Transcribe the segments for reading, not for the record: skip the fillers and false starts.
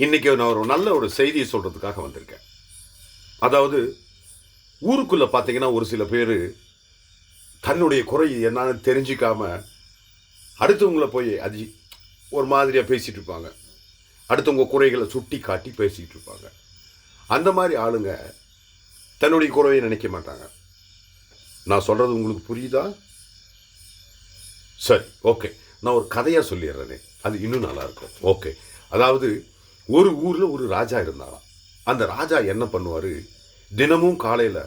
இன்னைக்கு நான் ஒரு நல்ல ஒரு செய்தியை சொல்றதுக்காக வந்திருக்கேன். அதாவது ஊருக்குள்ள பார்த்தீங்கன்னா ஒரு சில பேர் தன்னுடைய குறை என்னன்னு தெரிஞ்சிக்காம அடுத்தவங்கள போய் ஒரு மாதிரியா பேசிட்டு இருப்பாங்க. அடுத்தவங்க குறைகளை சுட்டி காட்டி பேசிட்டு இருப்பாங்க. அந்த மாதிரி ஆளுங்க தன்னுடைய குறையை நினைக்க மாட்டாங்க. நான் சொல்றது உங்களுக்கு புரியுதா? சரி, ஓகே. நான் ஒரு கதையா சொல்லிடுறேனே, அது இன்னும் நல்லா இருக்கும். ஓகே. அதாவது ஒரு ஊர்ல ஒரு ராஜா இருந்தாராம். அந்த ராஜா என்ன பண்ணுவாரு, தினமும் காலையில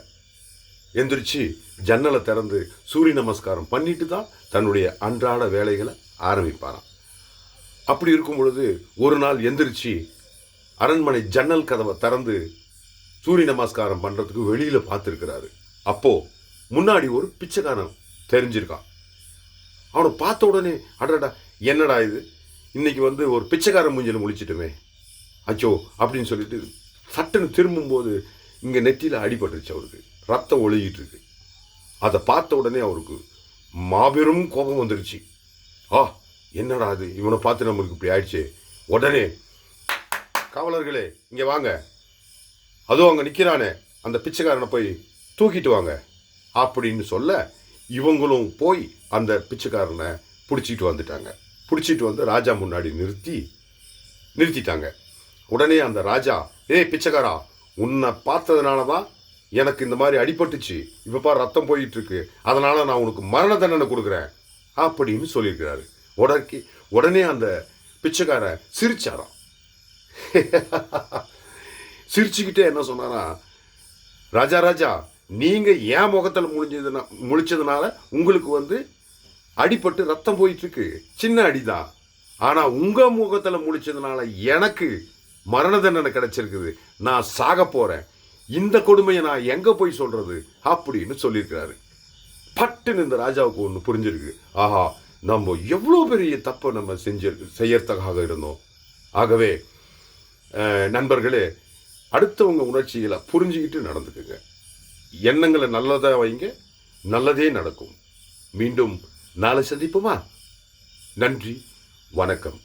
எந்திரிச்சு ஜன்னலை திறந்து சூரிய நமஸ்காரம் பண்ணிட்டு தான் தன்னுடைய அன்றாட வேலைகளை ஆரம்பிப்பாராம். அப்படி இருக்கும் பொழுது ஒரு நாள் எந்திரிச்சு அரண்மனை ஜன்னல் கதவை திறந்து சூரிய நமஸ்காரம் பண்றதுக்கு வெளியில பார்த்துருக்கிறாரு. அப்போ முன்னாடி ஒரு பிச்சைக்காரன் தெரிஞ்சிருக்கான். அவனை பார்த்த உடனே, அடடா என்னடா இது, இன்னைக்கு ஒரு பிச்சைக்காரன் மூஞ்சில முழிச்சிட்டுமே, அச்சோ அப்படின்னு சொல்லிட்டு சட்டுன்னு திரும்பும்போது இங்கே நெத்தியில் அடிபட்டுருச்சு. அவருக்கு ரத்தம் ஒழுகிட்டு இருக்கு. அதை பார்த்த உடனே அவருக்கு மாபெரும் கோபம் வந்துருச்சு. என்னடா அது, இவனை பார்த்து நம்மளுக்கு இப்படி ஆயிடுச்சு. உடனே, காவலர்களே இங்கே வாங்க, அதுவும் அங்கே நிற்கிறானே அந்த பிச்சைக்காரனை போய் தூக்கிட்டு வாங்க அப்படின்னு சொல்ல, இவங்களும் போய் அந்த பிச்சைக்காரனை பிடிச்சிட்டு வந்துட்டாங்க. பிடிச்சிட்டு வந்து ராஜா முன்னாடி நிறுத்திட்டாங்க. உடனே அந்த ராஜா, பிச்சைக்காரா, உன்னை பார்த்ததுனால தான் எனக்கு இந்த மாதிரி அடிபட்டுச்சு, இப்பப்பா ரத்தம் போயிட்டு இருக்கு, அதனால நான் உனக்கு மரண தண்டனை கொடுக்குறேன் அப்படின்னு சொல்லியிருக்கிறாரு. உடனே அந்த பிச்சைக்காரன் சிரிச்சாராம். சிரிச்சுக்கிட்டே என்ன சொன்னாரா, ராஜா நீங்க ஏன் முகத்தில் முழிச்சதுனால உங்களுக்கு அடிபட்டு ரத்தம் போயிட்டு இருக்கு, சின்ன அடிதான். ஆனா உங்க முகத்துல முழிச்சதுனால எனக்கு மரண தண்டனை கிடைச்சிருக்குது, நான் சாக போறேன், இந்த கொடுமையை நான் எங்க போய் சொல்றது அப்படின்னு சொல்லியிருக்கிறாரு. பட்டுன்னு இந்த ராஜாவுக்கு ஒன்று புரிஞ்சிருக்கு. ஆஹா, நம்ம எவ்வளோ பெரிய தப்பை நம்ம செய்யறதுக்காக இருந்தோம். ஆகவே நண்பர்களே, அடுத்தவங்க உணர்ச்சிகளை புரிஞ்சுக்கிட்டு நடந்துக்குங்க. எண்ணங்களை நல்லதாக வைங்க, நல்லதே நடக்கும். மீண்டும் நாளை சந்திப்போமா? நன்றி, வணக்கம்.